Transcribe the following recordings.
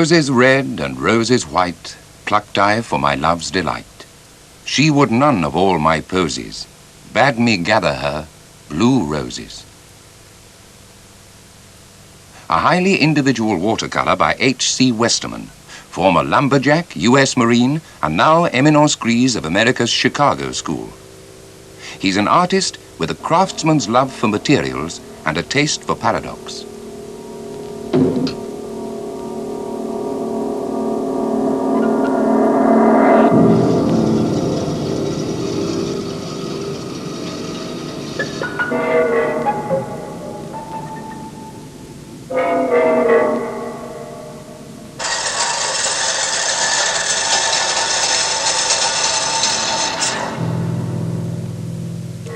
Roses red and roses white plucked I for my love's delight. She would none of all my posies, bade me gather her blue roses. A highly individual watercolor by H.C. Westerman, former lumberjack, U.S. Marine, and now eminence grise of America's Chicago School. He's an artist with a craftsman's love for materials and a taste for paradox.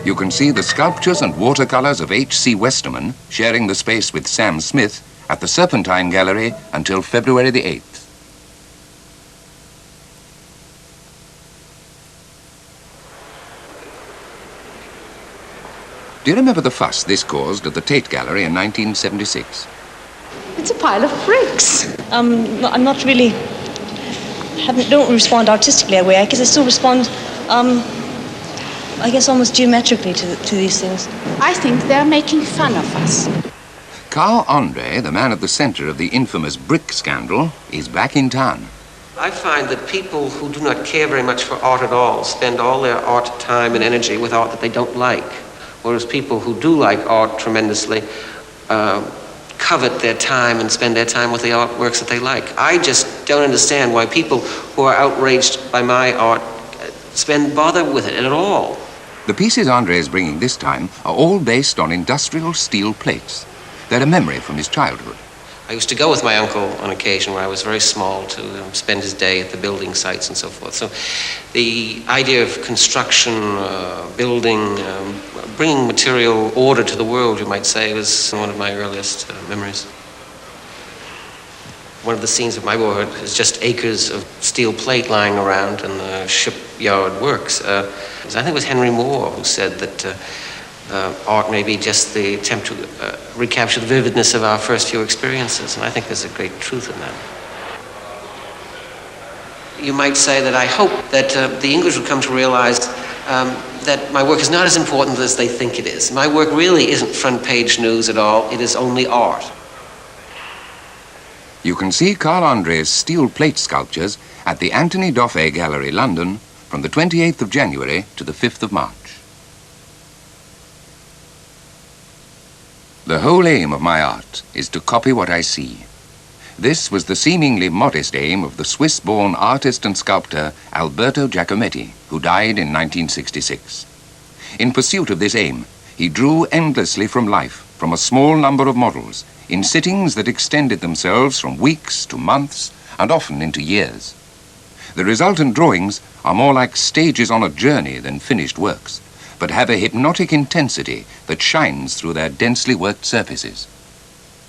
You can see the sculptures and watercolors of H.C. Westerman sharing the space with Sam Smith at the Serpentine Gallery until February the 8th. Do you remember the fuss this caused at the Tate Gallery in 1976? It's a pile of bricks. I'm not really, don't respond artistically that way. I guess I still respond, I guess almost geometrically to these things. I think they're making fun of us. Carl Andre, the man at the center of the infamous brick scandal, is back in town. I find that people who do not care very much for art at all spend all their art time and energy with art that they don't like, whereas people who do like art tremendously covet their time and spend their time with the artworks that they like. I just don't understand why people who are outraged by my art bother with it at all. The pieces Andre is bringing this time are all based on industrial steel plates. They're a memory from his childhood. I used to go with my uncle on occasion when I was very small to spend his day at the building sites and so forth. So the idea of construction, building, bringing material order to the world, you might say, was one of my earliest memories. One of the scenes of my boyhood is just acres of steel plate lying around in the shipyard works. I think it was Henry Moore who said that art may be just the attempt to recapture the vividness of our first few experiences, and I think there's a great truth in that. You might say that I hope that the English will come to realize that my work is not as important as they think it is. My work really isn't front-page news at all. It is only art. You can see Carl Andre's steel plate sculptures at the Anthony Daffé Gallery, London, from the 28th of January to the 5th of March. The whole aim of my art is to copy what I see. This was the seemingly modest aim of the Swiss-born artist and sculptor Alberto Giacometti, who died in 1966. In pursuit of this aim, he drew endlessly from life, from a small number of models, in sittings that extended themselves from weeks to months and often into years. The resultant drawings are more like stages on a journey than finished works, but have a hypnotic intensity that shines through their densely worked surfaces.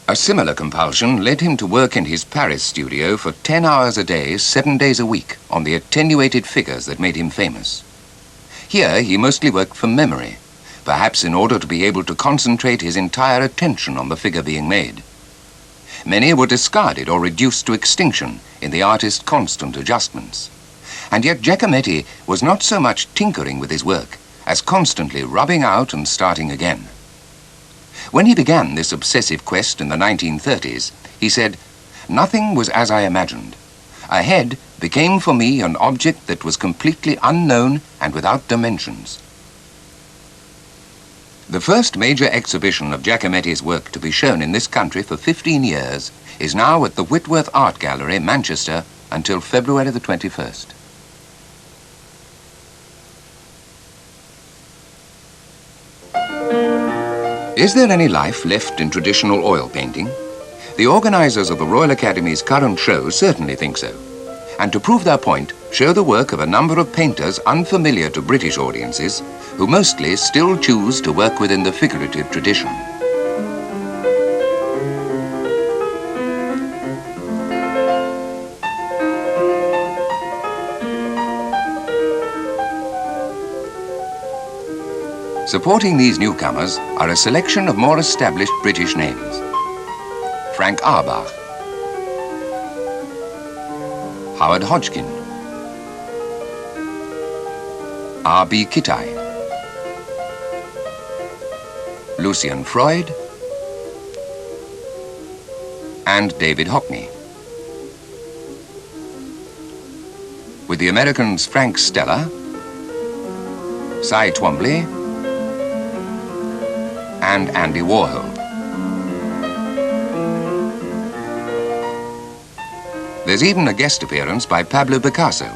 A similar compulsion led him to work in his Paris studio for 10 hours a day, 7 days a week, on the attenuated figures that made him famous. Here he mostly worked from memory, perhaps in order to be able to concentrate his entire attention on the figure being made. Many were discarded or reduced to extinction in the artist's constant adjustments. And yet Giacometti was not so much tinkering with his work as constantly rubbing out and starting again. When he began this obsessive quest in the 1930s, he said, "Nothing was as I imagined. A head became for me an object that was completely unknown and without dimensions." The first major exhibition of Giacometti's work to be shown in this country for 15 years is now at the Whitworth Art Gallery, Manchester, until February the 21st. Is there any life left in traditional oil painting? The organizers of the Royal Academy's current show certainly think so. And to prove their point, show the work of a number of painters unfamiliar to British audiences, who mostly still choose to work within the figurative tradition. Supporting these newcomers are a selection of more established British names. Frank Auerbach, Howard Hodgkin, R.B. Kitaj, Lucian Freud, and David Hockney. With the Americans Frank Stella, Cy Twombly, and Andy Warhol. There's even a guest appearance by Pablo Picasso,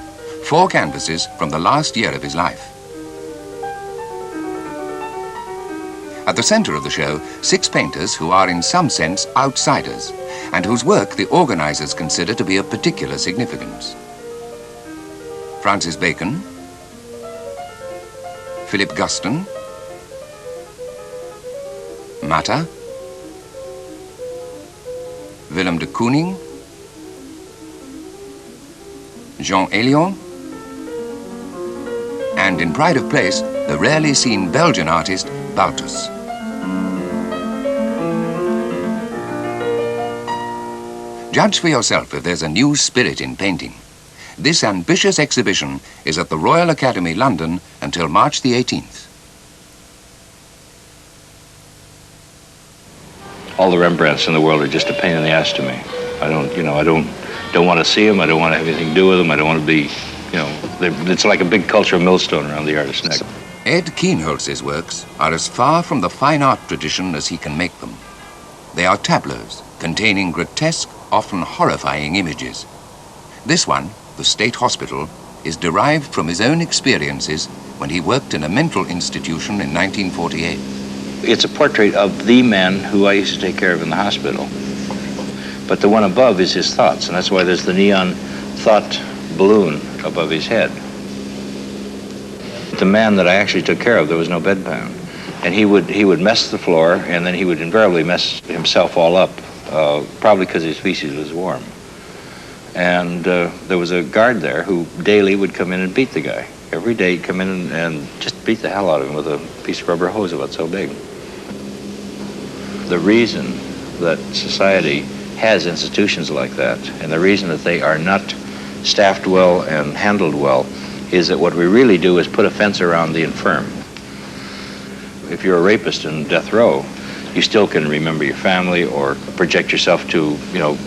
4 canvases from the last year of his life. At the center of the show, 6 painters who are in some sense outsiders, and whose work the organizers consider to be of particular significance. Francis Bacon, Philip Guston, Matta, Willem de Kooning, Jean Hélion, and in pride of place, the rarely seen Belgian artist, Baltus. Judge for yourself if there's a new spirit in painting. This ambitious exhibition is at the Royal Academy, London, until March the 18th. All the Rembrandts in the world are just a pain in the ass to me. I don't want to see them. I don't want to have anything to do with them. I don't want to be, it's like a big cultural millstone around the artist's neck. Ed Kienholz's works are as far from the fine art tradition as he can make them. They are tableaus containing grotesque, often horrifying images. This one, The State Hospital, is derived from his own experiences when he worked in a mental institution in 1948. It's a portrait of the man who I used to take care of in the hospital. But the one above is his thoughts, and that's why there's the neon thought balloon above his head. The man that I actually took care of, there was no bedpan. And he would mess the floor, and then he would invariably mess himself all up, probably because his feces was warm. And there was a guard there who daily would come in and beat the guy. Every day he'd come in and just beat the hell out of him with a piece of rubber hose about so big. The reason that society has institutions like that, and the reason that they are not staffed well and handled well, is that what we really do is put a fence around the infirm. If you're a rapist in death row, you still can remember your family or project yourself to,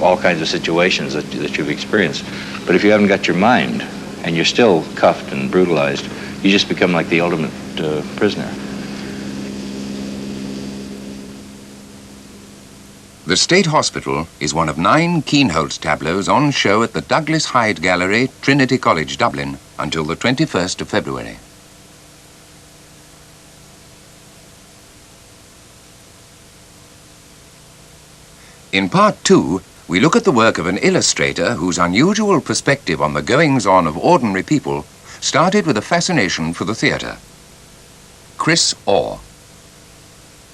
all kinds of situations that you've experienced. But if you haven't got your mind and you're still cuffed and brutalized, you just become like the ultimate prisoner. The State Hospital is one of 9 Kienholz tableaus on show at the Douglas Hyde Gallery, Trinity College, Dublin, until the 21st of February. In part 2, we look at the work of an illustrator whose unusual perspective on the goings-on of ordinary people started with a fascination for the theatre. Chris Orr.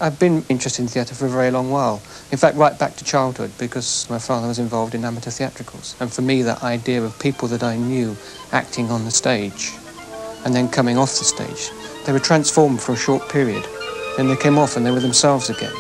I've been interested in theatre for a very long while. In fact, right back to childhood, because my father was involved in amateur theatricals. And for me, that idea of people that I knew acting on the stage and then coming off the stage, they were transformed for a short period. Then they came off and they were themselves again.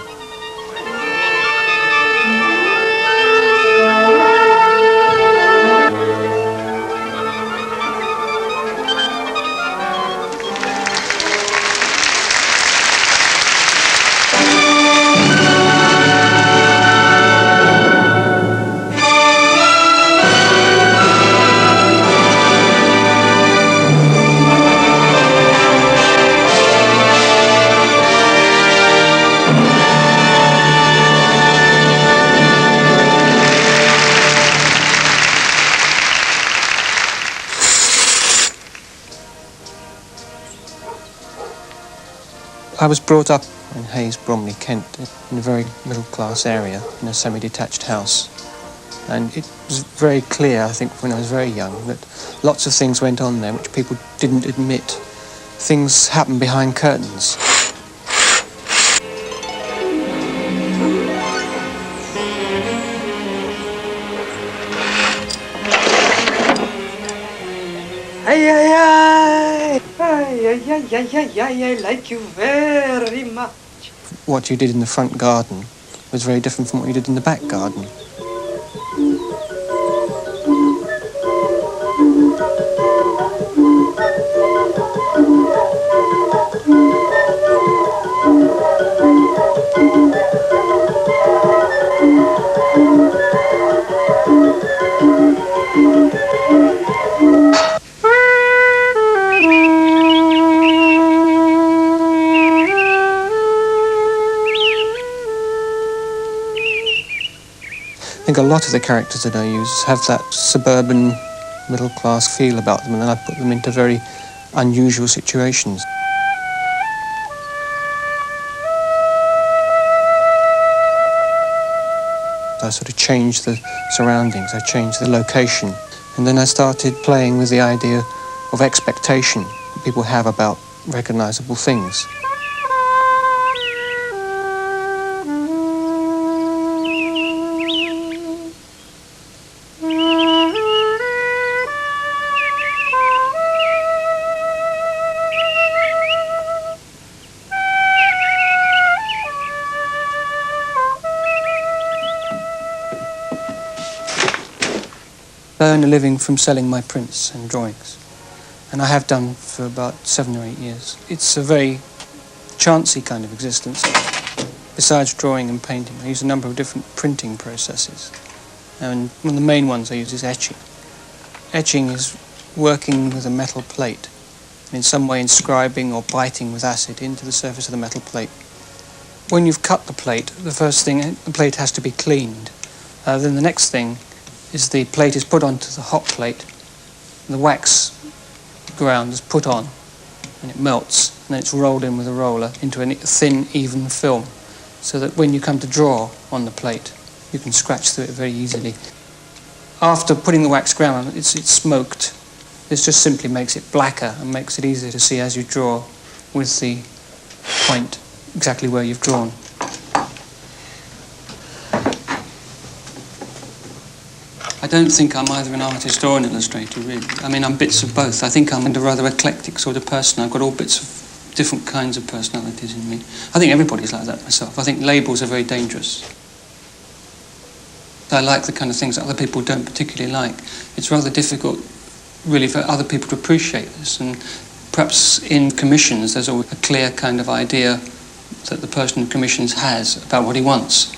I was brought up in Hayes, Bromley, Kent, in a very middle-class area, in a semi-detached house. And it was very clear, I think, when I was very young, that lots of things went on there which people didn't admit. Things happened behind curtains. I like you very much. What you did in the front garden was very different from what you did in the back garden. lot of the characters that I use have that suburban, middle-class feel about them, and then I put them into very unusual situations. I sort of changed the surroundings, I changed the location, and then I started playing with the idea of expectation that people have about recognisable things. I earn a living from selling my prints and drawings, and I have done for about 7 or 8 years. It's a very chancy kind of existence. Besides drawing and painting, I use a number of different printing processes, and one of the main ones I use is etching. Etching is working with a metal plate, and in some way inscribing or biting with acid into the surface of the metal plate. When you've cut the plate, the first thing, the plate has to be cleaned. Then the next thing is the plate is put onto the hot plate, and the wax ground is put on, and it melts, and then it's rolled in with a roller into a thin, even film, so that when you come to draw on the plate, you can scratch through it very easily. After putting the wax ground on, it's smoked. This just simply makes it blacker and makes it easier to see as you draw with the point exactly where you've drawn. I don't think I'm either an artist or an illustrator, really. I mean, I'm bits of both. I think I'm a rather eclectic sort of person. I've got all bits of different kinds of personalities in me. I think everybody's like that myself. I think labels are very dangerous. I like the kind of things that other people don't particularly like. It's rather difficult, really, for other people to appreciate this. And perhaps in commissions, there's always a clear kind of idea that the person who commissions has about what he wants.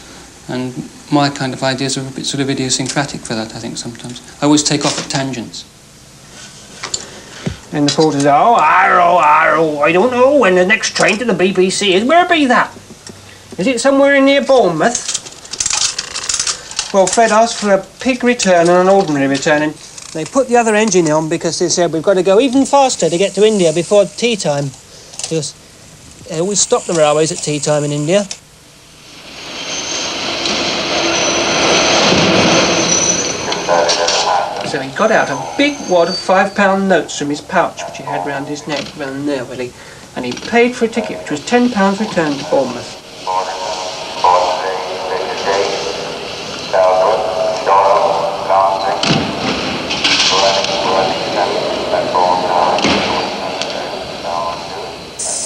And my kind of ideas are a bit sort of idiosyncratic for that, I think, sometimes. I always take off at tangents. And the porter says, "Oh, arrow, arrow, I don't know when the next train to the BBC is. Where be that? Is it somewhere near Bournemouth?" Well, Fred asked for a pig return and an ordinary return, and they put the other engine on because they said we've got to go even faster to get to India before tea time. Because they always stop the railways at tea time in India. So he got out a big wad of £5 notes from his pouch, which he had round his neck, round there, really, and he paid for a ticket, which was £10 return to Bournemouth.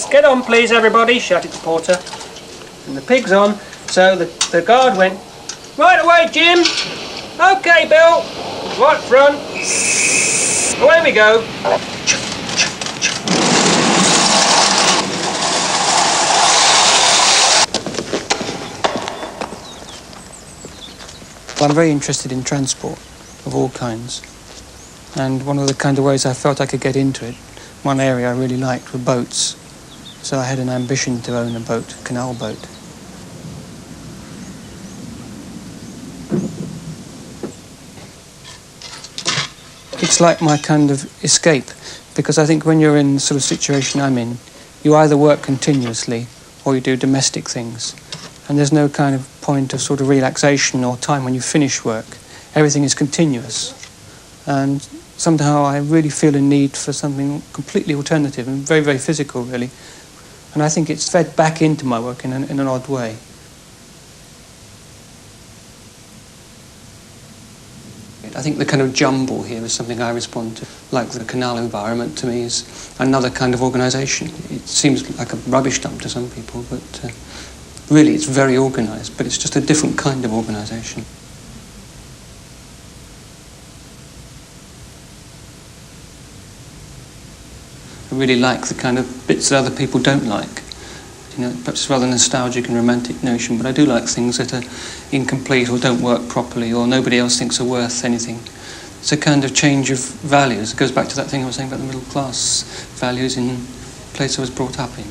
"Get on, please, everybody," shouted the porter. And the pig's on, so the guard went, "Right away, Jim. OK, Bill. Right front. Away we go." I'm very interested in transport of all kinds, and one of the kind of ways I felt I could get into it, one area I really liked were boats, so I had an ambition to own a boat, a canal boat. It's like my kind of escape, because I think when you're in the sort of situation I'm in, you either work continuously or you do domestic things. And there's no kind of point of sort of relaxation or time when you finish work. Everything is continuous. And somehow I really feel a need for something completely alternative and very, very physical, really. And I think it's fed back into my work in an odd way. I think the kind of jumble here is something I respond to. Like the canal environment, to me, is another kind of organisation. It seems like a rubbish dump to some people, but really it's very organised, but it's just a different kind of organisation. I really like the kind of bits that other people don't like. You know, perhaps rather nostalgic and romantic notion, but I do like things that are incomplete or don't work properly or nobody else thinks are worth anything. It's a kind of change of values. It goes back to that thing I was saying about the middle class values in the place I was brought up in.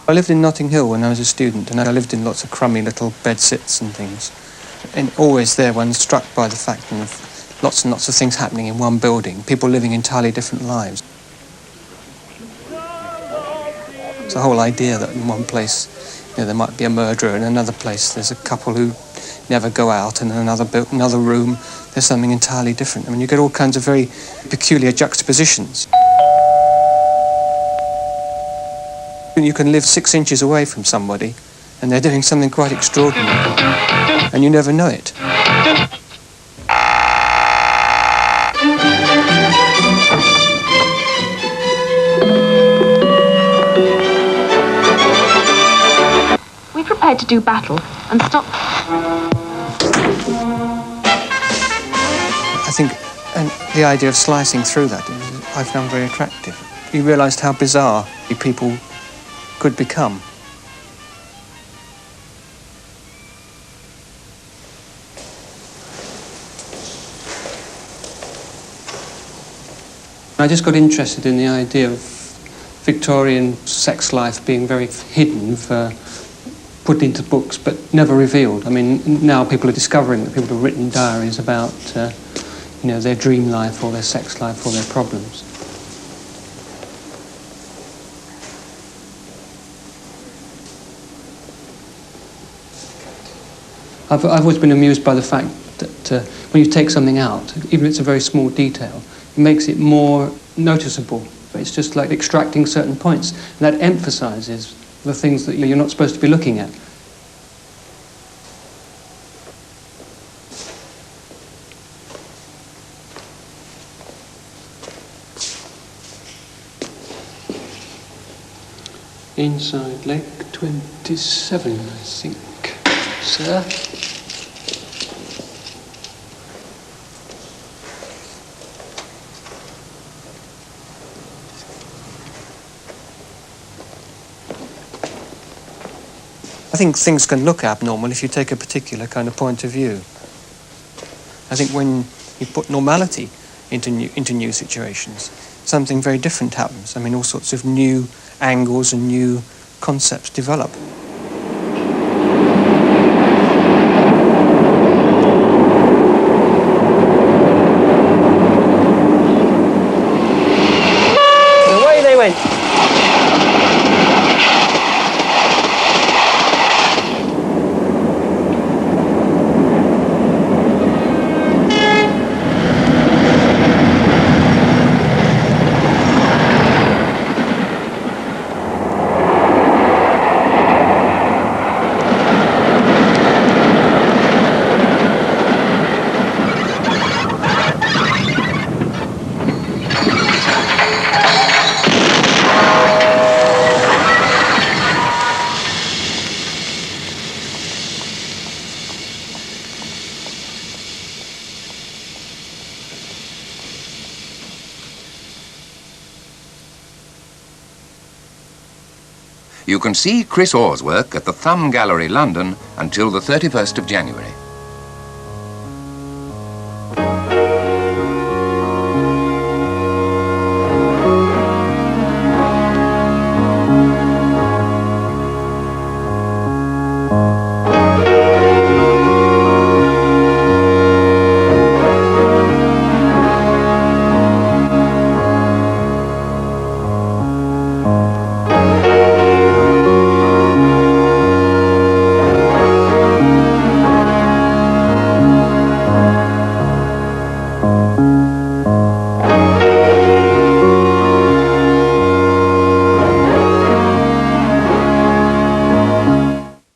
I lived in Notting Hill when I was a student, and I lived in lots of crummy little bedsits and things. And always there, one's struck by the fact of lots and lots of things happening in one building, people living entirely different lives. It's the whole idea that in one place, there might be a murderer, in another place there's a couple who never go out, and in another room there's something entirely different. I mean, you get all kinds of very peculiar juxtapositions. You can live 6 inches away from somebody and they're doing something quite extraordinary and you never know it. We prepared to do battle and stop. I think the idea of slicing through that I found very attractive. You realised how bizarre people could become. I just got interested in the idea of Victorian sex life being very hidden, put into books but never revealed. I mean, now people are discovering that people have written diaries about their dream life or their sex life or their problems. I've always been amused by the fact that when you take something out, even if it's a very small detail, it makes it more noticeable. It's just like extracting certain points, and that emphasises the things that you're not supposed to be looking at. Inside leg 27, I think, sir. I think things can look abnormal if you take a particular kind of point of view. I think when you put normality into new situations, something very different happens. I mean, all sorts of new angles and new concepts develop. Away they went. You can see Chris Orr's work at the Thumb Gallery, London, until the 31st of January.